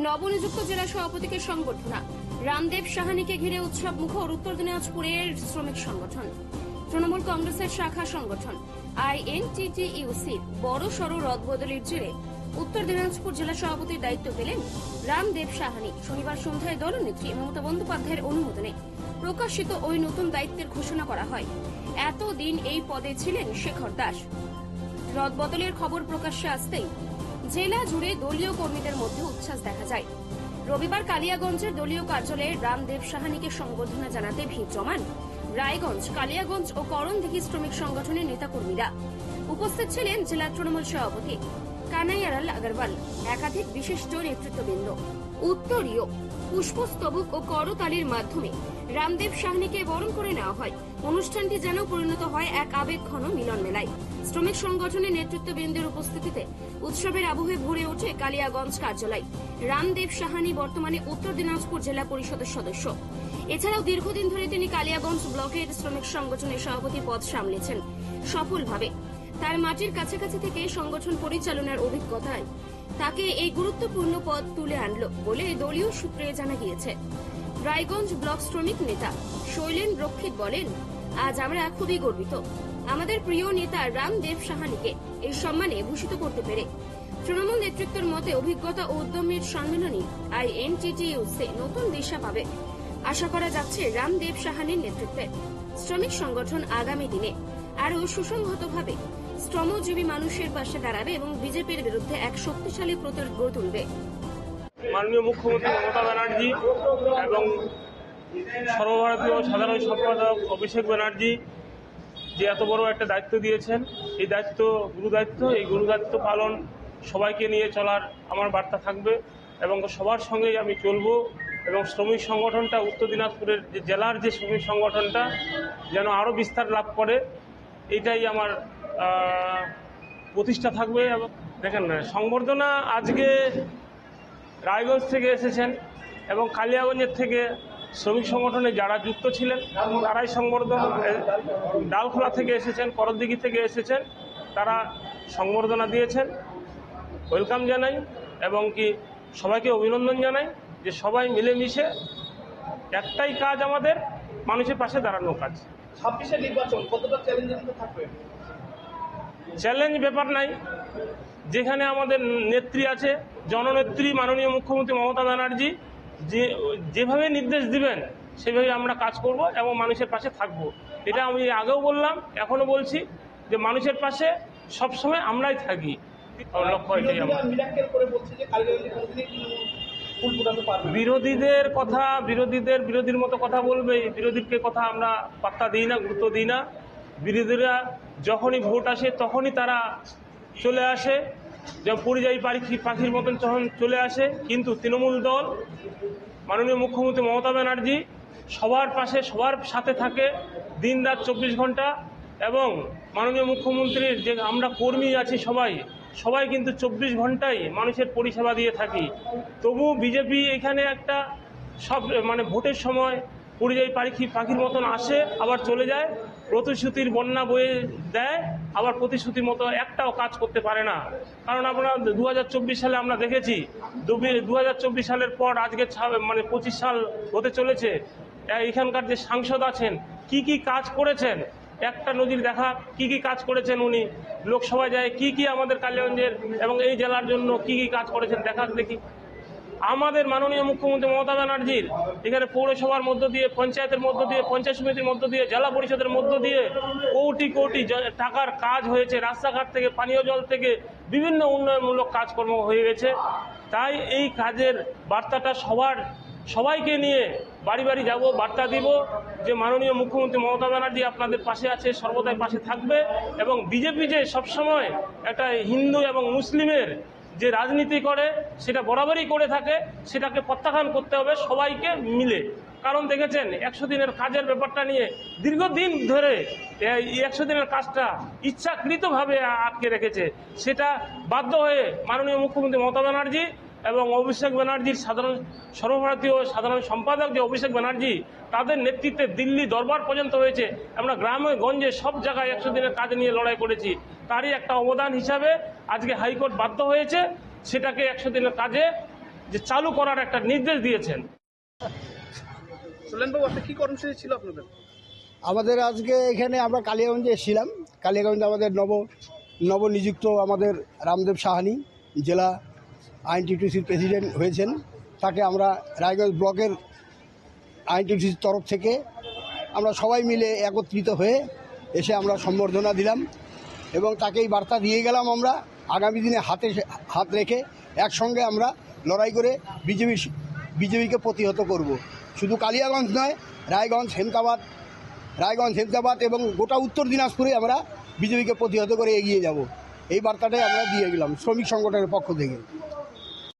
নবনিযুক্ত জেলা সভাপতিকে সংবর্ধনা। রামদেব সাহানিকে ঘিরে উৎসব মুখর উত্তর দিনাজপুরের শ্রমিক সংগঠন। তৃণমূল কংগ্রেসের শাখা সংগঠন INTTUC বড় সড় রদবদলের জেরে উত্তর দিনাজপুর জেলা সভাপতির দায়িত্ব পেলেন রামদেব সাহানি। শনিবার সন্ধ্যায় দলনেত্রী মমতা বন্দ্যোপাধ্যায়ের অনুমোদনে প্রকাশিত ওই নতুন দায়িত্বের ঘোষণা করা হয়। এতদিন এই পদে ছিলেন শেখর দাস। রদবদলের খবর প্রকাশ্যে আসতেই জেলা জুড়ে দলীয় কর্মীদের মধ্যে উচ্ছ্বাস দেখা যায়। রবিবার কালিয়াগঞ্জের দলীয় কার্যালয়ে রামদেব সাহানিকে সংবর্ধনা জানাতে ভিড় জমান রায়গঞ্জ, কালিয়াগঞ্জ ও করণদিঘি শ্রমিক সংগঠনের নেতাকর্মীরা। উপস্থিত ছিলেন জেলা তৃণমূল সভাপতি কানাইয়ালাল আগরওয়াল, একাধিক বিশিষ্ট নেতৃত্ববৃন্দ। উত্তরীয় পুষ্পস্তবক ও করতালির মাধ্যমে রামদেব সাহানিকে বরণ করে নেওয়া হয়। অনুষ্ঠানটি যেন পরিণত হয় এক আবেগঘন মিলন মেলায়। শ্রমিক সংগঠনের নেতৃত্ববৃন্দের উপস্থিতিতে উৎসবের আবহে ভরে ওঠে কালিয়াগঞ্জ কার্যালয়। রামদেব সাহানি বর্তমানে উত্তর দিনাজপুর জেলা পরিষদের সদস্য। এছাড়াও দীর্ঘদিন ধরে তিনি কালিয়াগঞ্জ ব্লকের শ্রমিক সংগঠনের সভাপতি পদ সামলেছেন সফলভাবে। তার মাটির কাছাকাছি থেকে সংগঠন পরিচালনার অভিজ্ঞতায় তাকে এই গুরুত্বপূর্ণ পদ তুলে আনলো বলে দলীয় সূত্রে জানা গিয়েছে। রায়গঞ্জ ব্লক শ্রমিক নেতা শৈলেন রক্ষিত বলেন, আজ আমরা খুবই গর্বিত আমাদের প্রিয় নেতা রামদেব সাহানিকে এই সম্মানে ভূষিত করতে পেরে। তৃণমূল নেতৃত্বের মতে অভিজ্ঞতা ও উদ্যমের সম্মিলনী INTTUC নতুন দিশা পাবে। আশা করা যাচ্ছে রামদেব সাহানির নেতৃত্বে শ্রমিক সংগঠন আগামী দিনে আরও সুসংহতভাবে শ্রমজীবী মানুষের পাশে দাঁড়াবে এবং বিজেপির বিরুদ্ধে এক শক্তিশালী প্রতিরোধ গড়ে তুলবে। মাননীয় মুখ্যমন্ত্রী মমতা ব্যানার্জি এবং সর্বভারতীয় সাধারণ সম্পাদক অভিষেক ব্যানার্জি যে এত বড় একটা দায়িত্ব দিয়েছেন, এই দায়িত্ব গুরুদায়িত্ব। এই গুরুদায়িত্ব পালন সবাইকে নিয়ে চলার আমার বার্তা থাকবে এবং সবার সঙ্গেই আমি চলব এবং শ্রমিক সংগঠনটা উত্তর দিনাজপুরের যে জেলার যে শ্রমিক সংগঠনটা যেন আরও বিস্তার লাভ করে, এটাই আমার প্রতিষ্ঠা থাকবে। এবং দেখেন সংবর্ধনা আজকে রায়গঞ্জ থেকে এসেছেন এবং কালিয়াগঞ্জের থেকে শ্রমিক সংগঠনে যারা যুক্ত ছিলেন তারাই সংবর্ধনা, ডালখোলা থেকে এসেছেন, করণদিঘি থেকে এসেছেন, তারা সংবর্ধনা দিয়েছেন। ওয়েলকাম জানাই এবং কি সবাইকে অভিনন্দন জানাই যে সবাই মিলেমিশে একটাই কাজ, আমাদের মানুষের পাশে দাঁড়ানোর কাজ। 26-এর নির্বাচন কতটা চ্যালেঞ্জিং থাকবে? চ্যালেঞ্জ ব্যাপার নাই, যেখানে আমাদের নেত্রী আছে, জননেত্রী মাননীয় মুখ্যমন্ত্রী মমতা ব্যানার্জি যেভাবে নির্দেশ দিবেন সেভাবে আমরা কাজ করব এবং মানুষের পাশে থাকব। এটা আমি আগেও বললাম, এখনও বলছি যে মানুষের পাশে সবসময় আমরাই থাকি। লক্ষ্য এটাই আমার। বিরোধীদের কথা বিরোধীর মতো কথা বলবে, বিরোধীকে কথা আমরা পাত্তা দিই না, গুরুত্ব দিই না। বিরোধীরা যখনই ভোট আসে তখনই তারা চলে আসে, যেমন পরিযায়ী পাখির মতন তখন চলে আসে। কিন্তু তৃণমূল দল মাননীয় মুখ্যমন্ত্রী মমতা ব্যানার্জি সবার পাশে, সবার সাথে থাকে দিন রাত 24 ঘন্টা। এবং মাননীয় মুখ্যমন্ত্রীর যে আমরা কর্মী আছি সবাই কিন্তু 24 ঘন্টাই মানুষের পরিষেবা দিয়ে থাকি। তবু বিজেপি এখানে একটা সব ভোটের সময় পরিযায়ী পাখির মতন আসে, আবার চলে যায়, প্রতিশ্রুতির বন্যা বয়ে দেয়, আবার প্রতিশ্রুতির মতো একটাও কাজ করতে পারে না। কারণ আমরা 2024 সালে আমরা দেখেছি, 2024 সালের পর আজকে 25 সাল হতে চলেছে। এখানকার যে সাংসদ আছেন কি কাজ করেছেন, একটা নজির দেখা কি কাজ করেছেন উনি। লোকসভায় যায় কি আমাদের কালিয়াগঞ্জের এবং এই জেলার জন্য কি কাজ করেছেন দেখা দেখি। আমাদের মাননীয় মুখ্যমন্ত্রী মমতা ব্যানার্জির এখানে পৌরসভার মধ্য দিয়ে, পঞ্চায়েতের মধ্য দিয়ে, পঞ্চায়েত সমিতির মধ্য দিয়ে, জেলা পরিষদের মধ্য দিয়ে কোটি টাকার কাজ হয়েছে। রাস্তাঘাট থেকে, পানীয় জল থেকে বিভিন্ন উন্নয়নমূলক কাজকর্ম হয়ে গেছে। তাই এই কাজের বার্তাটা সবাইকে নিয়ে বাড়ি বাড়ি যাব, বার্তা দিব যে মাননীয় মুখ্যমন্ত্রী মমতা ব্যানার্জি আপনাদের পাশে আছে, সর্বদাই পাশে থাকবে। এবং বিজেপি যে সবসময় একটা হিন্দু এবং মুসলিমের যে রাজনীতি করে সেটা বরাবরই করে থাকে, সেটাকে প্রত্যাখ্যান করতে হবে সবাইকে মিলে। কারণ দেখেছেন 100 দিনের কাজের ব্যাপারটা নিয়ে দীর্ঘদিন ধরে এই 100 দিনের কাজটা ইচ্ছাকৃতভাবে আটকে রেখেছে। সেটা বাধ্য হয়ে মাননীয় মুখ্যমন্ত্রী মমতা ব্যানার্জি এবং অভিষেক ব্যানার্জির সর্বভারতীয় সাধারণ সম্পাদক যে অভিষেক ব্যানার্জি, তাদের নেতৃত্বে দিল্লি দরবার পর্যন্ত হয়েছে। আমরা গ্রামে গঞ্জে সব জায়গায় 100 দিনের কাজ নিয়ে লড়াই করেছি। তারই একটা অবদান হিসাবে আজকে হাইকোর্ট বাধ্য হয়েছে সেটাকে 100 দিনের কাজে যে চালু করার একটা নির্দেশ দিয়েছেন। সোলেনবাবু, আপনি কি কর্মসূচি ছিল আপনাদের? আমাদের আজকে এখানে আমরা কালিয়াগঞ্জে এসেছিলাম। কালিয়াগঞ্জে আমাদের নবনিযুক্ত আমাদের রামদেব সাহানি জেলা আইএনটিটিউসির প্রেসিডেন্ট হয়েছেন। তাকে আমরা রায়গঞ্জ ব্লকের আইএনটিটিউসির তরফ থেকে আমরা সবাই মিলে একত্রিত হয়ে এসে আমরা সম্বর্ধনা দিলাম এবং তাকেই বার্তা দিয়ে গেলাম আমরা আগামী দিনে হাত রেখে একসঙ্গে আমরা লড়াই করে বিজেপিকে প্রতিহত করব। শুধু কালিয়াগঞ্জ নয়, রায়গঞ্জ হেমতাবাদ এবং গোটা উত্তর দিনাজপুরে আমরা বিজেপিকে প্রতিহত করে এগিয়ে যাব। এই বার্তাটাই আমরা দিয়ে গেলাম শ্রমিক সংগঠনের পক্ষ থেকে।